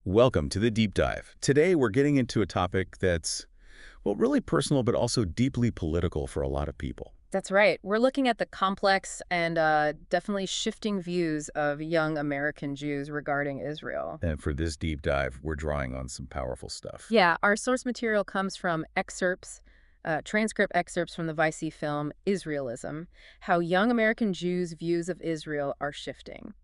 Welcome to the Deep Dive. Today we're getting into a topic that's, well, really personal but also deeply political for a lot of people. That's right. We're looking at the complex and definitely shifting views of young American Jews regarding Israel. And for this deep dive, we're drawing on some powerful stuff. Yeah, our source material comes from transcript excerpts from the Vicey film Israelism, How Young American Jews' Views of Israel Are Shifting.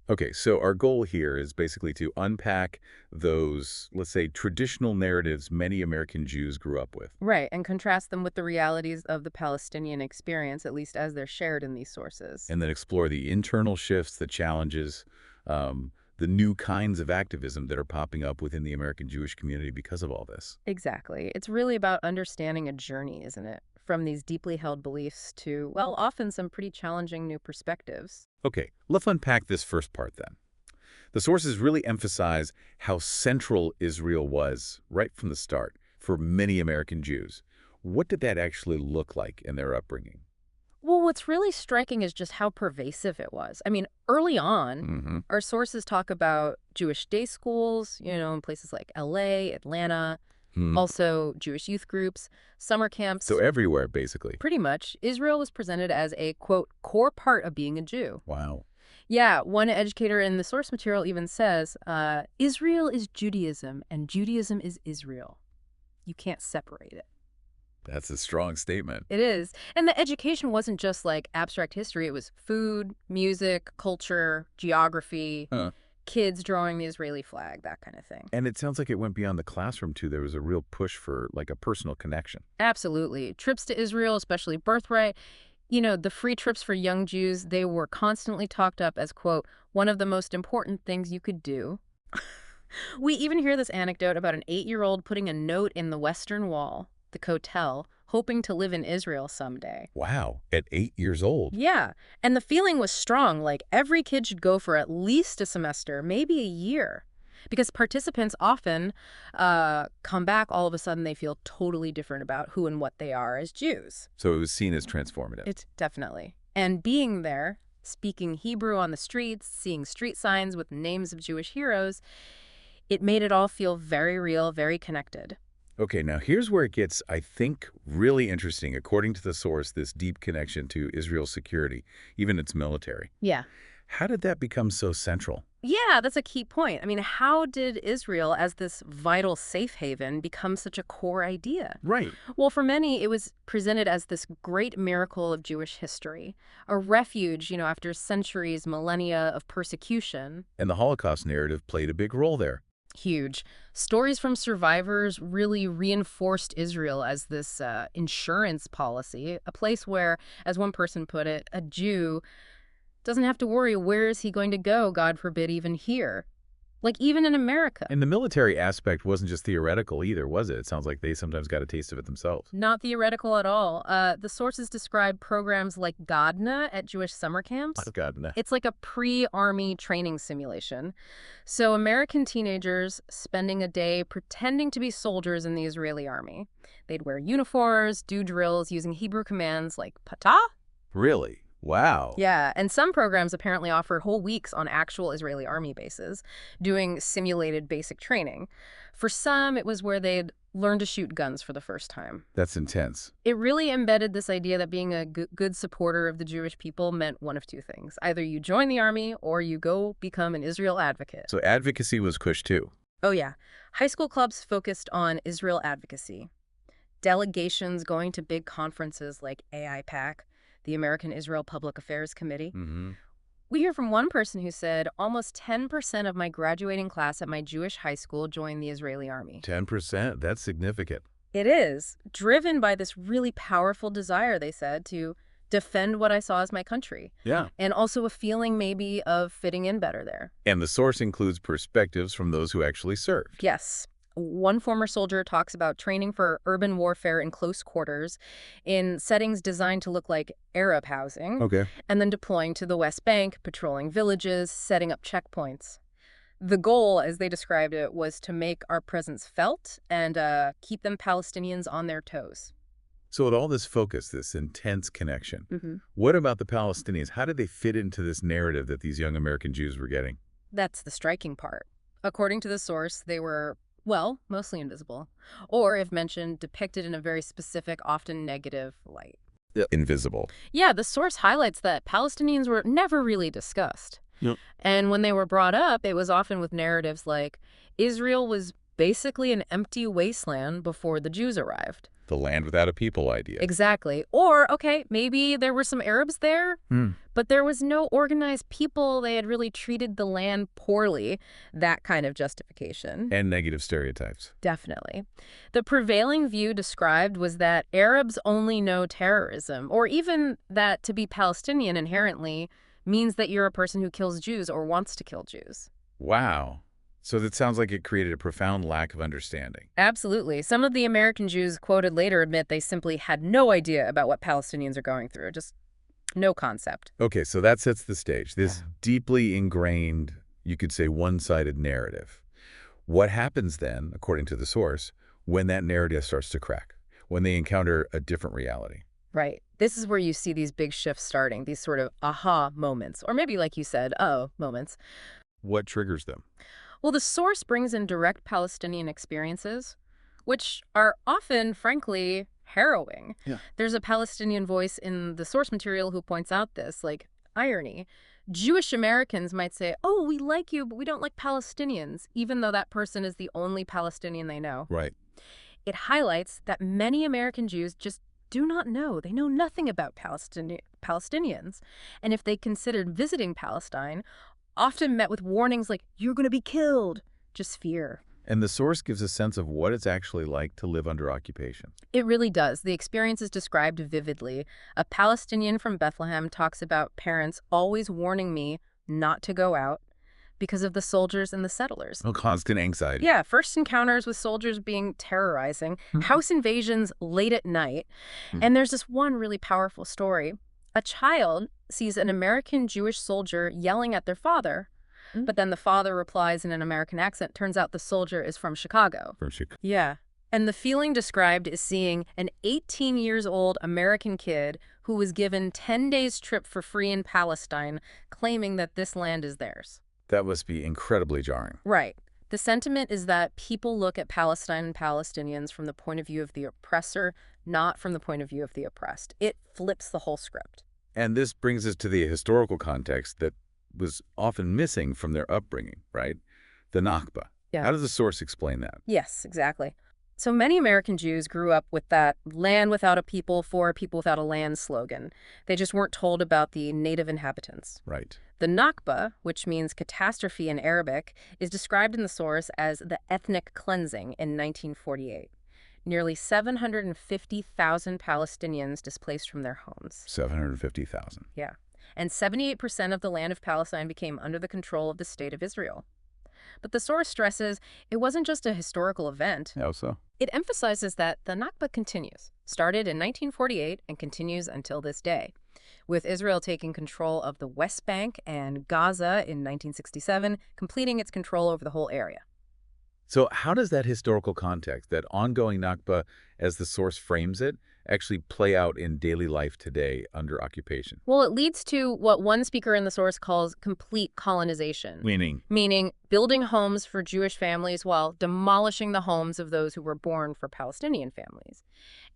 Okay, so our goal here is basically to unpack those, let's say, traditional narratives many American Jews grew up with. Right, and contrast them with the realities of the Palestinian experience, at least as they're shared in these sources. And then explore the internal shifts, the challenges, the new kinds of activism that are popping up within the American Jewish community because of all this. Exactly. It's really about understanding a journey, isn't it? From these deeply held beliefs to, well, often some pretty challenging new perspectives. Okay, let's unpack this first part then. The sources really emphasize how central Israel was right from the start for many American Jews. What did that actually look like in their upbringing? Well, what's really striking is just how pervasive it was. I mean, early on, our sources talk about Jewish day schools, in places like LA, Atlanta, also Jewish youth groups, summer camps. So everywhere, basically. Pretty much, Israel was presented as a, quote, core part of being a Jew. Wow. Yeah, one educator in the source material even says, Israel is Judaism and Judaism is Israel. You can't separate it. That's a strong statement. It is. And the education wasn't just like abstract history. It was food, music, culture, geography, kids drawing the Israeli flag, that kind of thing. And it sounds like it went beyond the classroom, too. There was a real push for, like, a personal connection. Absolutely. Trips to Israel, especially birthright, the free trips for young Jews, they were constantly talked up as, quote, one of the most important things you could do. We even hear this anecdote about an 8-year-old putting a note in the Western Wall, the Kotel, hoping to live in Israel someday. Wow, at 8 years old. Yeah, and the feeling was strong, like every kid should go for at least a semester, maybe a year. Because participants often come back, all of a sudden they feel totally different about who and what they are as Jews. So it was seen as transformative. It's definitely. And being there, speaking Hebrew on the streets, seeing street signs with names of Jewish heroes, it made it all feel very real, very connected. Okay, now here's where it gets, I think, really interesting. According to the source, this deep connection to Israel's security, even its military. Yeah. How did that become so central? Yeah, that's a key point. I mean, how did Israel, as this vital safe haven, become such a core idea? Right. Well, for many, it was presented as this great miracle of Jewish history, a refuge, after centuries, millennia of persecution. And the Holocaust narrative played a big role there. Huge. Stories from survivors really reinforced Israel as this insurance policy, a place where, as one person put it, a Jew doesn't have to worry where is he going to go, God forbid, even here. Like even in America. And the military aspect wasn't just theoretical either, was it? It sounds like they sometimes got a taste of it themselves. Not theoretical at all. The sources describe programs like Godna at Jewish summer camps. Godna. It's like a pre-army training simulation. So American teenagers spending a day pretending to be soldiers in the Israeli army. They'd wear uniforms, do drills using Hebrew commands like patah. Really? Wow. Yeah, and some programs apparently offer whole weeks on actual Israeli army bases, doing simulated basic training. For some, it was where they'd learn to shoot guns for the first time. That's intense. It really embedded this idea that being a good supporter of the Jewish people meant one of two things. Either you join the army or you go become an Israel advocate. So advocacy was pushed too. Oh, yeah. High school clubs focused on Israel advocacy. Delegations going to big conferences like AIPAC, the American Israel Public Affairs Committee. We hear from one person who said, almost 10% of my graduating class at my Jewish high school joined the Israeli army. 10%? That's significant. It is, driven by this really powerful desire, they said, to defend what I saw as my country. Yeah. And also a feeling maybe of fitting in better there. And the source includes perspectives from those who actually served. Yes. One former soldier talks about training for urban warfare in close quarters in settings designed to look like Arab housing. Okay. And then deploying to the West Bank, patrolling villages, setting up checkpoints. The goal, as they described it, was to make our presence felt and keep them Palestinians on their toes. So with all this focus, this intense connection, what about the Palestinians? How did they fit into this narrative that these young American Jews were getting? That's the striking part. According to the source, they were, well, mostly invisible, or, if mentioned, depicted in a very specific, often negative light. Yeah. Invisible. Yeah, the source highlights that Palestinians were never really discussed. Yep. And when they were brought up, it was often with narratives like, Israel was basically an empty wasteland before the Jews arrived. The land without a people idea. Exactly. Or, okay, maybe there were some Arabs there, Hmm. but there was no organized people. They had really treated the land poorly. That kind of justification. And negative stereotypes. Definitely. The prevailing view described was that Arabs only know terrorism, or even that to be Palestinian inherently means that you're a person who kills Jews or wants to kill Jews. Wow. So that sounds like it created a profound lack of understanding. Absolutely. Some of the American Jews quoted later admit they simply had no idea about what Palestinians are going through. Just no concept. Okay, so that sets the stage. This deeply ingrained, you could say, one-sided narrative. What happens then, according to the source, when that narrative starts to crack? When they encounter a different reality? Right. This is where you see these big shifts starting, these sort of aha moments, or maybe, like you said, oh moments. What triggers them? Well, the source brings in direct Palestinian experiences, which are often, frankly, harrowing. Yeah. There's a Palestinian voice in the source material who points out this, like, irony. Jewish Americans might say, oh, we like you, but we don't like Palestinians, even though that person is the only Palestinian they know. Right. It highlights that many American Jews just do not know. They know nothing about Palestinians. And if they considered visiting Palestine, often met with warnings like, you're going to be killed. Just fear. And the source gives a sense of what it's actually like to live under occupation. It really does. The experience is described vividly. A Palestinian from Bethlehem talks about parents always warning me not to go out because of the soldiers and the settlers. Oh, constant anxiety. Yeah, first encounters with soldiers being terrorizing, house invasions late at night. And there's this one really powerful story. A child sees an American Jewish soldier yelling at their father, but then the father replies in an American accent. Turns out the soldier is from Chicago. From Chicago. Yeah. And the feeling described is seeing an 18-year-old American kid who was given 10 days trip for free in Palestine, claiming that this land is theirs. That must be incredibly jarring. Right. The sentiment is that people look at Palestine and Palestinians from the point of view of the oppressor, not from the point of view of the oppressed. It flips the whole script. And this brings us to the historical context that was often missing from their upbringing, right? The Nakba. Yeah. How does the source explain that? Yes, exactly. So many American Jews grew up with that land without a people for a people without a land slogan. They just weren't told about the native inhabitants. Right. The Nakba, which means catastrophe in Arabic, is described in the source as the ethnic cleansing in 1948. Nearly 750,000 Palestinians displaced from their homes. 750,000. Yeah. And 78% of the land of Palestine became under the control of the State of Israel. But the source stresses it wasn't just a historical event. How so? It emphasizes that the Nakba continues, started in 1948 and continues until this day, with Israel taking control of the West Bank and Gaza in 1967, completing its control over the whole area. So how does that historical context, that ongoing Nakba, as the source frames it, actually play out in daily life today under occupation? Well, it leads to what one speaker in the source calls complete colonization. Meaning building homes for Jewish families while demolishing the homes of those who were born for Palestinian families.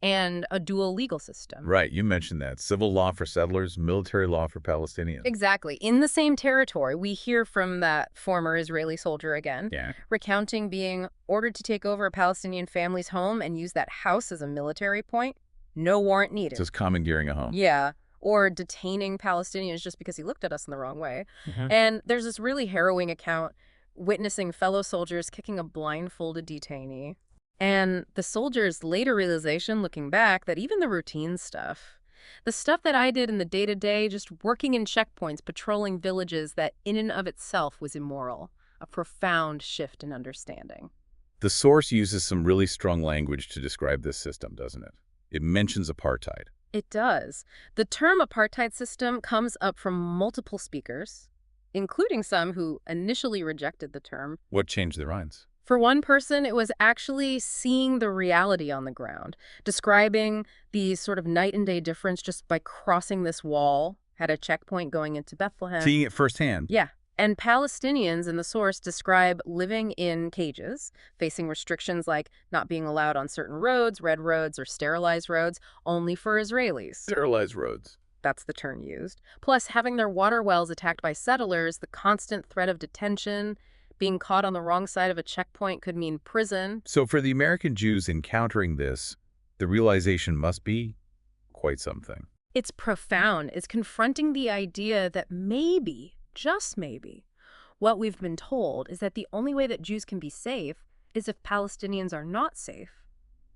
And a dual legal system. Right, you mentioned that. Civil law for settlers, military law for Palestinians. Exactly. In the same territory, we hear from that former Israeli soldier again, recounting being ordered to take over a Palestinian family's home and use that house as a military point. No warrant needed. Just commandeering a home. Yeah. Or detaining Palestinians just because he looked at us in the wrong way. And there's this really harrowing account witnessing fellow soldiers kicking a blindfolded detainee. And the soldier's later realization, looking back, that even the routine stuff, the stuff that I did in the day-to-day, just working in checkpoints, patrolling villages, that in and of itself was immoral. A profound shift in understanding. The source uses some really strong language to describe this system, doesn't it? It mentions apartheid. It does. The term apartheid system comes up from multiple speakers, including some who initially rejected the term. What changed their minds? For one person, it was actually seeing the reality on the ground, describing the sort of night and day difference just by crossing this wall, had a checkpoint going into Bethlehem. Seeing it firsthand. Yeah. And Palestinians in the source describe living in cages, facing restrictions like not being allowed on certain roads, red roads, or sterilized roads, only for Israelis. Sterilized roads. That's the term used. Plus, having their water wells attacked by settlers, the constant threat of detention, being caught on the wrong side of a checkpoint could mean prison. So for the American Jews encountering this, the realization must be quite something. It's profound. It's confronting the idea that maybe, just maybe, what we've been told is that the only way that Jews can be safe is if Palestinians are not safe,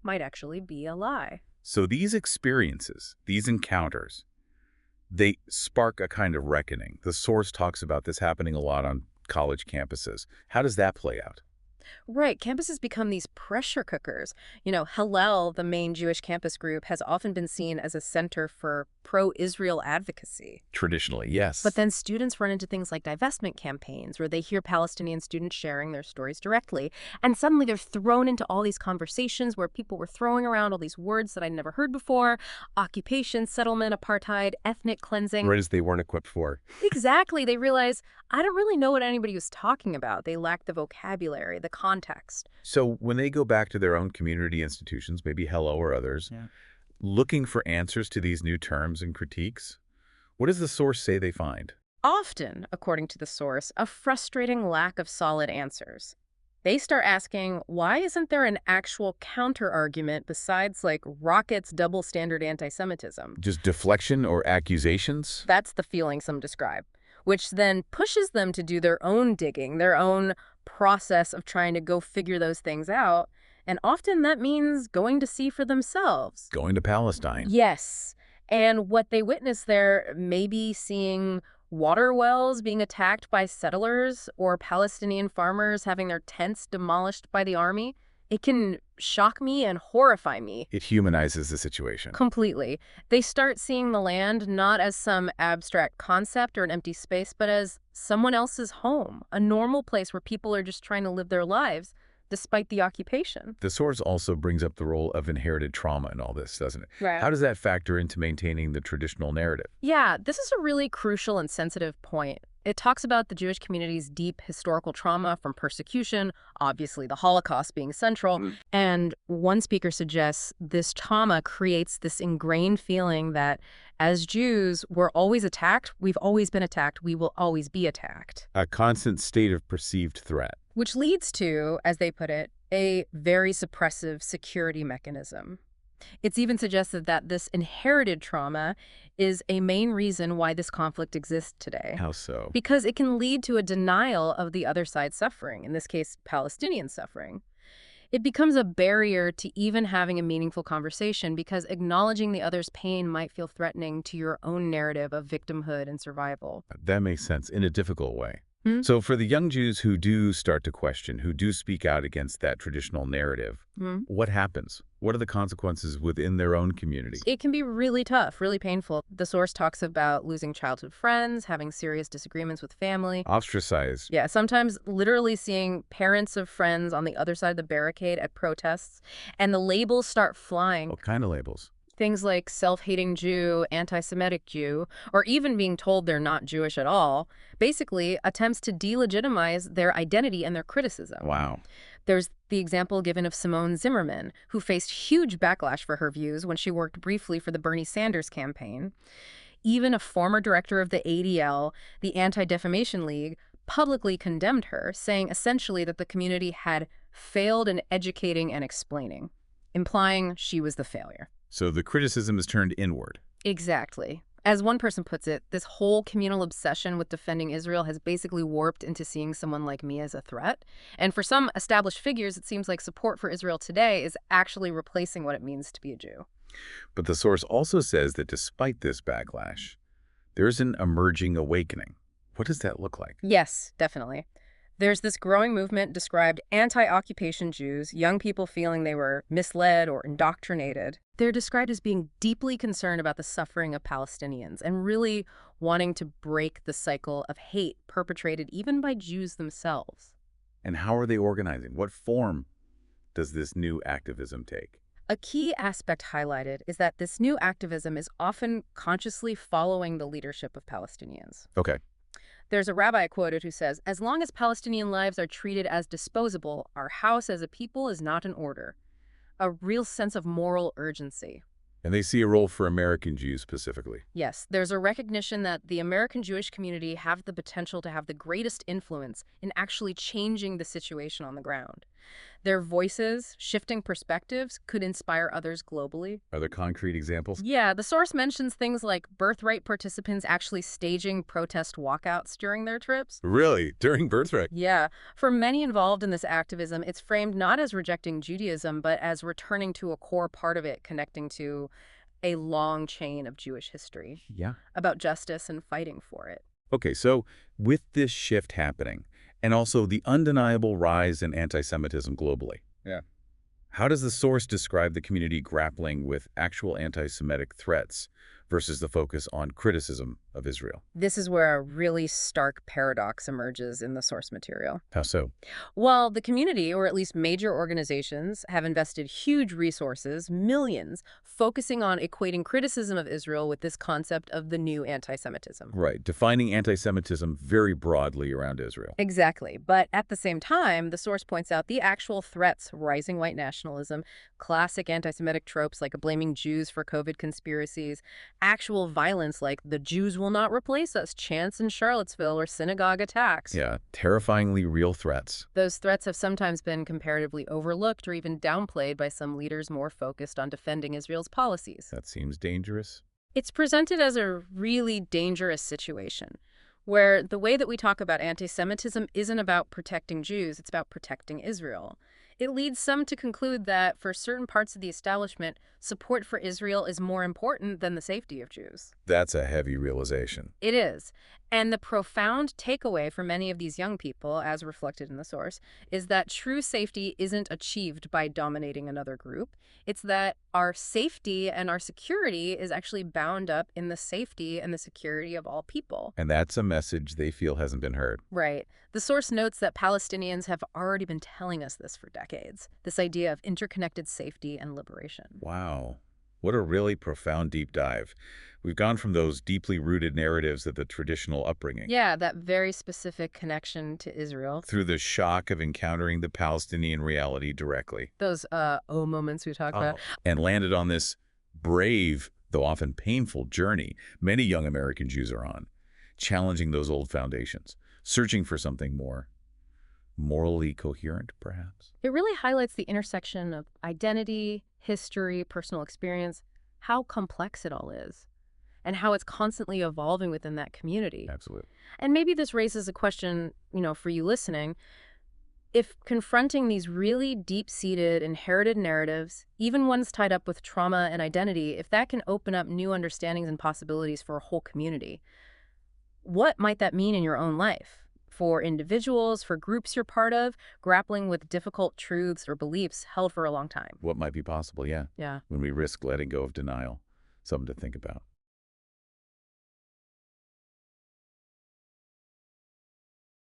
might actually be a lie. So these experiences, these encounters, they spark a kind of reckoning. The source talks about this happening a lot on college campuses. How does that play out? Right, campuses become these pressure cookers. Hillel, the main Jewish campus group, has often been seen as a center for pro-Israel advocacy. Traditionally, yes. But then students run into things like divestment campaigns where they hear Palestinian students sharing their stories directly. And suddenly they're thrown into all these conversations where people were throwing around all these words that I'd never heard before: occupation, settlement, apartheid, ethnic cleansing. Words they weren't equipped for. Exactly. They realize, I don't really know what anybody was talking about. They lack the vocabulary, the context. So when they go back to their own community institutions, maybe Hello or others, looking for answers to these new terms and critiques, what does the source say they find? Often, according to the source, a frustrating lack of solid answers. They start asking, why isn't there an actual counter-argument besides, like, Rocket's double-standard anti-Semitism? Just deflection or accusations? That's the feeling some describe, which then pushes them to do their own digging, their own process of trying to go figure those things out. And often that means going to see for themselves. Going to Palestine. Yes. And what they witness there, maybe seeing water wells being attacked by settlers or Palestinian farmers having their tents demolished by the army, it can shock me and horrify me. It humanizes the situation. Completely. They start seeing the land not as some abstract concept or an empty space, but as someone else's home, a normal place where people are just trying to live their lives despite the occupation. The source also brings up the role of inherited trauma in all this, doesn't it? Right. How does that factor into maintaining the traditional narrative? Yeah, this is a really crucial and sensitive point. It talks about the Jewish community's deep historical trauma from persecution, obviously the Holocaust being central, and one speaker suggests this trauma creates this ingrained feeling that as Jews, we're always attacked, we've always been attacked, we will always be attacked. A constant state of perceived threat. Which leads to, as they put it, a very suppressive security mechanism. It's even suggested that this inherited trauma is a main reason why this conflict exists today. How so? Because it can lead to a denial of the other side's suffering, in this case, Palestinian suffering. It becomes a barrier to even having a meaningful conversation because acknowledging the other's pain might feel threatening to your own narrative of victimhood and survival. That makes sense in a difficult way. So for the young Jews who do start to question, who do speak out against that traditional narrative, what happens? What are the consequences within their own community? It can be really tough, really painful. The source talks about losing childhood friends, having serious disagreements with family. Ostracized. Yeah, sometimes literally seeing parents of friends on the other side of the barricade at protests, and the labels start flying. What kind of labels? Things like self-hating Jew, anti-Semitic Jew, or even being told they're not Jewish at all, basically attempts to delegitimize their identity and their criticism. Wow. There's the example given of Simone Zimmerman, who faced huge backlash for her views when she worked briefly for the Bernie Sanders campaign. Even a former director of the ADL, the Anti-Defamation League, publicly condemned her, saying essentially that the community had failed in educating and explaining, implying she was the failure. So the criticism is turned inward. Exactly. As one person puts it, this whole communal obsession with defending Israel has basically warped into seeing someone like me as a threat. And for some established figures, it seems like support for Israel today is actually replacing what it means to be a Jew. But the source also says that despite this backlash, there's an emerging awakening. What does that look like? Yes, definitely. There's this growing movement described anti-occupation Jews, young people feeling they were misled or indoctrinated. They're described as being deeply concerned about the suffering of Palestinians and really wanting to break the cycle of hate perpetrated even by Jews themselves. And how are they organizing? What form does this new activism take? A key aspect highlighted is that this new activism is often consciously following the leadership of Palestinians. Okay. There's a rabbi quoted who says, "As long as Palestinian lives are treated as disposable, our house as a people is not in order." A real sense of moral urgency. And they see a role for American Jews specifically. Yes, there's a recognition that the American Jewish community have the potential to have the greatest influence in actually changing the situation on the ground. Their voices, shifting perspectives, could inspire others globally. Are there concrete examples? Yeah, the source mentions things like birthright participants actually staging protest walkouts during their trips. Really? During birthright? Yeah, for many involved in this activism, it's framed not as rejecting Judaism, but as returning to a core part of it, connecting to a long chain of Jewish history Yeah. about justice and fighting for it. Okay, so with this shift happening, and also the undeniable rise in anti-Semitism globally. Yeah. How does the source describe the community grappling with actual anti-Semitic threats versus the focus on criticism of Israel? This is where a really stark paradox emerges in the source material. How so? While the community, or at least major organizations, have invested huge resources, millions, focusing on equating criticism of Israel with this concept of the new anti-Semitism. Right, defining anti-Semitism very broadly around Israel. Exactly. But at the same time, the source points out the actual threats, rising white nationalism, classic anti-Semitic tropes like blaming Jews for COVID conspiracies, actual violence like the Jews will not replace us chants in Charlottesville or synagogue attacks. Yeah, terrifyingly real threats. Those threats have sometimes been comparatively overlooked or even downplayed by some leaders more focused on defending Israel's policies. That seems dangerous. It's presented as a really dangerous situation, where the way that we talk about anti-Semitism isn't about protecting Jews, it's about protecting Israel. It leads some to conclude that for certain parts of the establishment, support for Israel is more important than the safety of Jews. That's a heavy realization. It is. And the profound takeaway for many of these young people, as reflected in the source, is that true safety isn't achieved by dominating another group. It's that our safety and our security is actually bound up in the safety and the security of all people. And that's a message they feel hasn't been heard. Right. The source notes that Palestinians have already been telling us this for decades, this idea of interconnected safety and liberation. Wow. What a really profound deep dive. We've gone from those deeply rooted narratives of the traditional upbringing. Yeah, that very specific connection to Israel. Through the shock of encountering the Palestinian reality directly. Those moments we talked about. And landed on this brave, though often painful, journey many young American Jews are on, challenging those old foundations, searching for something more morally coherent, perhaps. It really highlights the intersection of identity, history, personal experience, how complex it all is, and how it's constantly evolving within that community. Absolutely. And maybe this raises a question, for you listening. If confronting these really deep-seated, inherited narratives, even ones tied up with trauma and identity, if that can open up new understandings and possibilities for a whole community, what might that mean in your own life? For individuals, for groups you're part of, grappling with difficult truths or beliefs held for a long time. What might be possible, yeah. Yeah. When we risk letting go of denial. Something to think about.